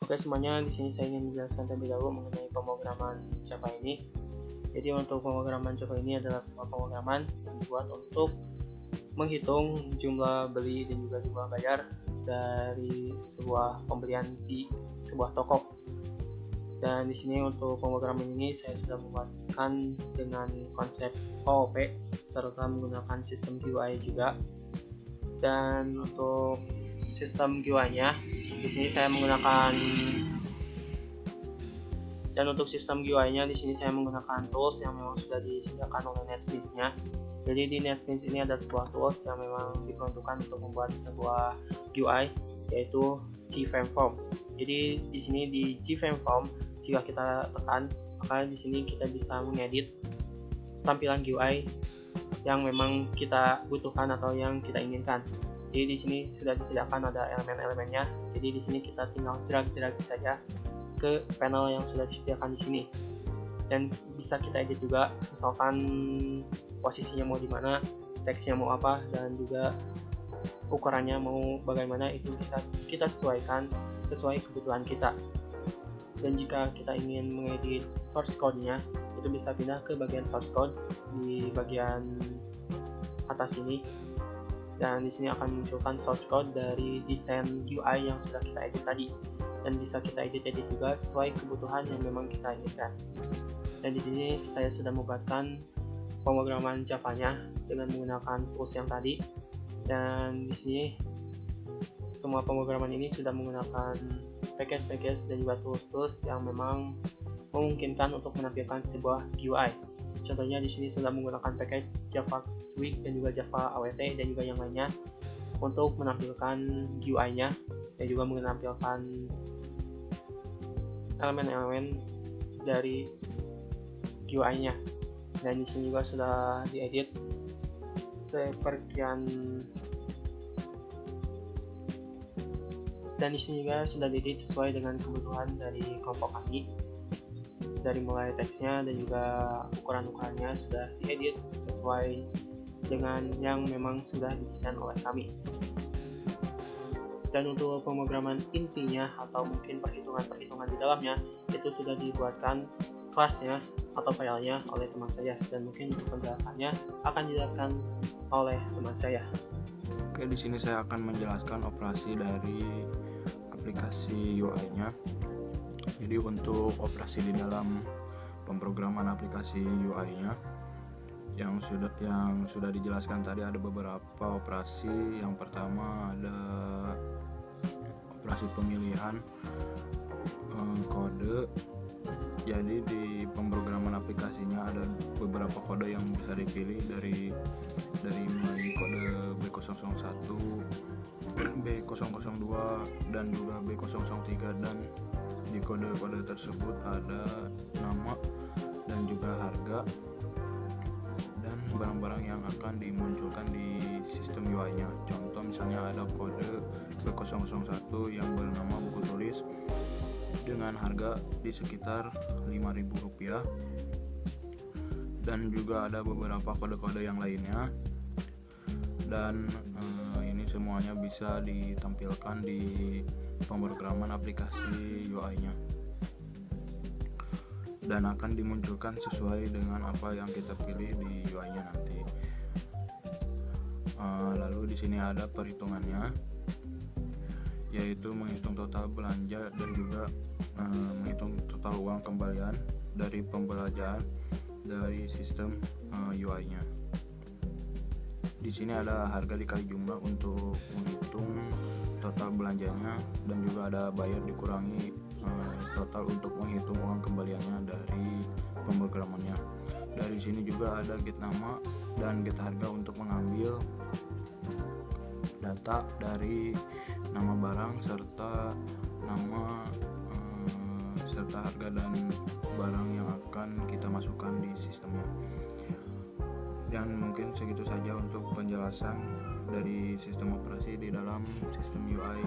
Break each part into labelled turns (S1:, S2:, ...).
S1: Oke semuanya, di sini saya ingin menjelaskan terlebih dahulu mengenai pemrograman Java ini. Jadi untuk pemrograman Java ini adalah sebuah pemrograman yang dibuat untuk menghitung jumlah beli dan juga jumlah bayar dari sebuah pembelian di sebuah toko. Dan di sini untuk pemrograman ini saya sudah membuatkan dengan konsep OOP serta menggunakan sistem GUI juga. Dan untuk sistem GUI-nya di sini saya menggunakan tools yang memang sudah disediakan oleh NetBeans-nya. Jadi di NetBeans ini ada sebuah tools yang memang diperuntukkan untuk membuat sebuah GUI, yaitu GFrameForm. Jadi di sini di GFrameForm jika kita tekan, maka di sini kita bisa mengedit tampilan GUI yang memang kita butuhkan atau yang kita inginkan. Jadi di sini sudah disediakan ada elemen-elemennya. Jadi di sini kita tinggal drag saja ke panel yang sudah disediakan di sini. Dan bisa kita edit juga, misalkan posisinya mau di mana, teksnya mau apa, dan juga ukurannya mau bagaimana, itu bisa kita sesuaikan sesuai kebutuhan kita. Dan jika kita ingin mengedit source code-nya, itu bisa pindah ke bagian source code di bagian atas ini. Dan di sini akan munculkan source code dari desain UI yang sudah kita edit tadi. Dan bisa kita edit juga sesuai kebutuhan yang memang kita inginkan. Dan di sini saya sudah membuatkan pemrograman Java-nya dengan menggunakan tools yang tadi. Dan di sini semua pemrograman ini sudah menggunakan package dan juga tools yang memang memungkinkan untuk menampilkan sebuah GUI. Contohnya di sini sudah menggunakan package Java Swing dan juga Java AWT dan juga yang lainnya untuk menampilkan GUI-nya dan juga menampilkan elemen-elemen dari GUI-nya. Dan di sini juga sudah diedit seperkian. Dan di sini juga sudah diedit sesuai dengan kebutuhan dari kelompok kami. Dari mulai teksnya dan juga ukuran-ukurannya sudah diedit sesuai dengan yang memang sudah didesain oleh kami. Dan untuk pemrograman intinya atau mungkin perhitungan-perhitungan di dalamnya itu sudah dibuatkan kelasnya atau filenya oleh teman saya, dan mungkin untuk penjelasannya akan dijelaskan oleh teman saya.
S2: Oke, di sini saya akan menjelaskan operasi dari aplikasi UI-nya. Jadi untuk operasi di dalam pemrograman aplikasi UI-nya yang sudah dijelaskan tadi ada beberapa operasi. Yang pertama ada operasi pemilihan kode. Jadi di pemrograman aplikasinya ada beberapa kode yang bisa dipilih dari mulai kode B001, B002 dan juga B003, dan di kode-kode tersebut ada nama dan juga harga dan barang-barang yang akan dimunculkan di sistem UI-nya. Contoh misalnya ada kode B001 yang bernama buku tulis dengan harga di sekitar Rp5.000, dan juga ada beberapa kode-kode yang lainnya. Dan ini semuanya bisa ditampilkan di pemrograman aplikasi UI-nya dan akan dimunculkan sesuai dengan apa yang kita pilih di UI-nya nanti. Lalu di sini ada perhitungannya, yaitu menghitung total belanja dan juga menghitung total uang kembalian dari pembelanjaan dari sistem UI-nya. Di sini ada harga dikali jumlah untuk menghitung total belanjanya, dan juga ada bayar dikurangi total untuk menghitung uang kembaliannya dari pemrogramannya. Dari sini juga ada get nama dan get harga untuk mengambil data dari nama barang serta nama serta harga dan barang yang akan kita masukkan di sistemnya. Dan mungkin segitu saja untuk penjelasan dari sistem operasi di dalam sistem UI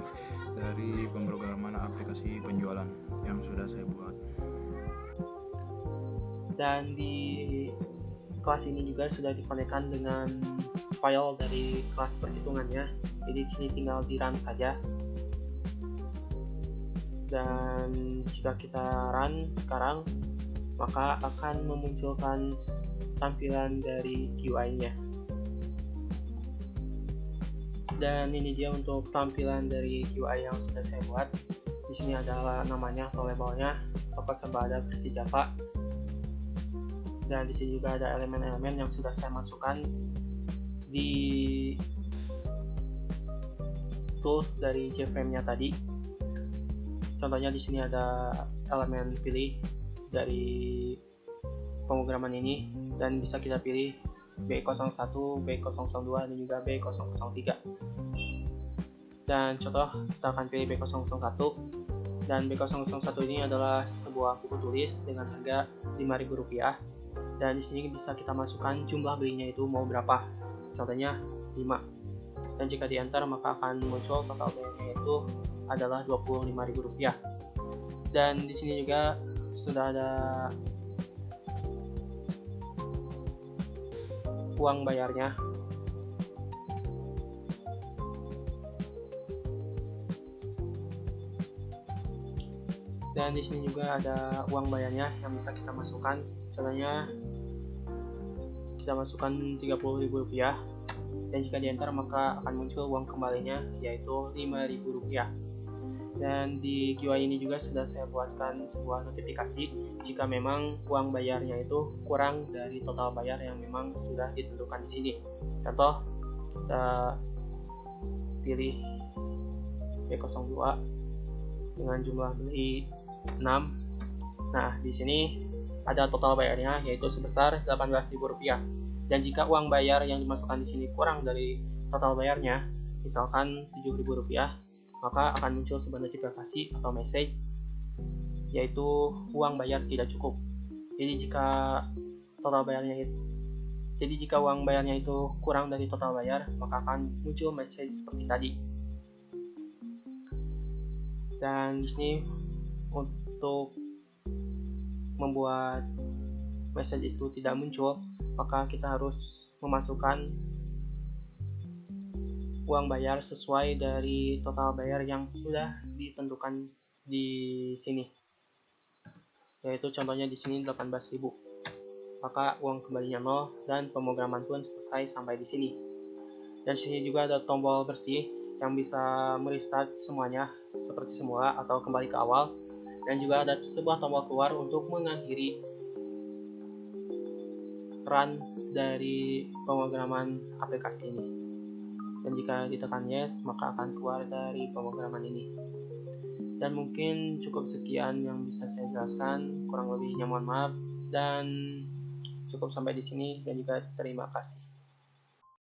S2: dari pemrograman aplikasi penjualan yang sudah saya buat.
S1: Dan di kelas ini juga sudah dikonekkan dengan file dari kelas perhitungannya. Jadi di sini tinggal di run saja. Dan jika kita run sekarang, maka akan memunculkan tampilan dari GUI-nya. Dan ini dia untuk tampilan dari GUI yang sudah saya buat. Di sini adalah namanya atau labelnya, toko serba ada versi Java. Dan di sini juga ada elemen-elemen yang sudah saya masukkan di tools dari JFrame-nya tadi. Contohnya di sini ada elemen pilih dari pemrograman ini, dan bisa kita pilih B01, B002, dan juga B003. Dan contoh, kita akan pilih B001, dan B001 ini adalah sebuah buku tulis dengan harga Rp5.000, dan di sini bisa kita masukkan jumlah belinya itu mau berapa. Contohnya 5. Dan jika di enter, maka akan muncul total bayarnya itu adalah Rp25.000. Dan di sini juga sudah ada uang bayarnya. Dan di sini juga ada uang bayarnya yang bisa kita masukkan. Contohnya kita masukkan Rp30.000, dan jika di enter maka akan muncul uang kembalinya yaitu Rp5.000. Dan di GUI ini juga sudah saya buatkan sebuah notifikasi jika memang uang bayarnya itu kurang dari total bayar yang memang sudah ditentukan di sini. Contoh, kita pilih B02 dengan jumlah beli 6. Nah, di sini ada total bayarnya yaitu sebesar Rp18.000. Dan jika uang bayar yang dimasukkan di sini kurang dari total bayarnya, misalkan Rp7.000, maka akan muncul sebuah notifikasi atau message yaitu uang bayar tidak cukup. Jadi jika uang bayarnya itu kurang dari total bayar, maka akan muncul message seperti tadi. Dan di sini untuk membuat message itu tidak muncul, maka kita harus memasukkan uang bayar sesuai dari total bayar yang sudah ditentukan di sini. Yaitu contohnya di sini 18.000. Maka uang kembalinya 0 dan pemrograman pun selesai sampai di sini. Dan di sini juga ada tombol bersih yang bisa merestart semuanya seperti semula atau kembali ke awal. Dan juga ada sebuah tombol keluar untuk mengakhiri run dari pemrograman aplikasi ini. Dan jika ditekan yes, maka akan keluar dari pemrograman ini. Dan mungkin cukup sekian yang bisa saya jelaskan, kurang lebihnya mohon maaf, dan cukup sampai di sini, dan juga terima kasih.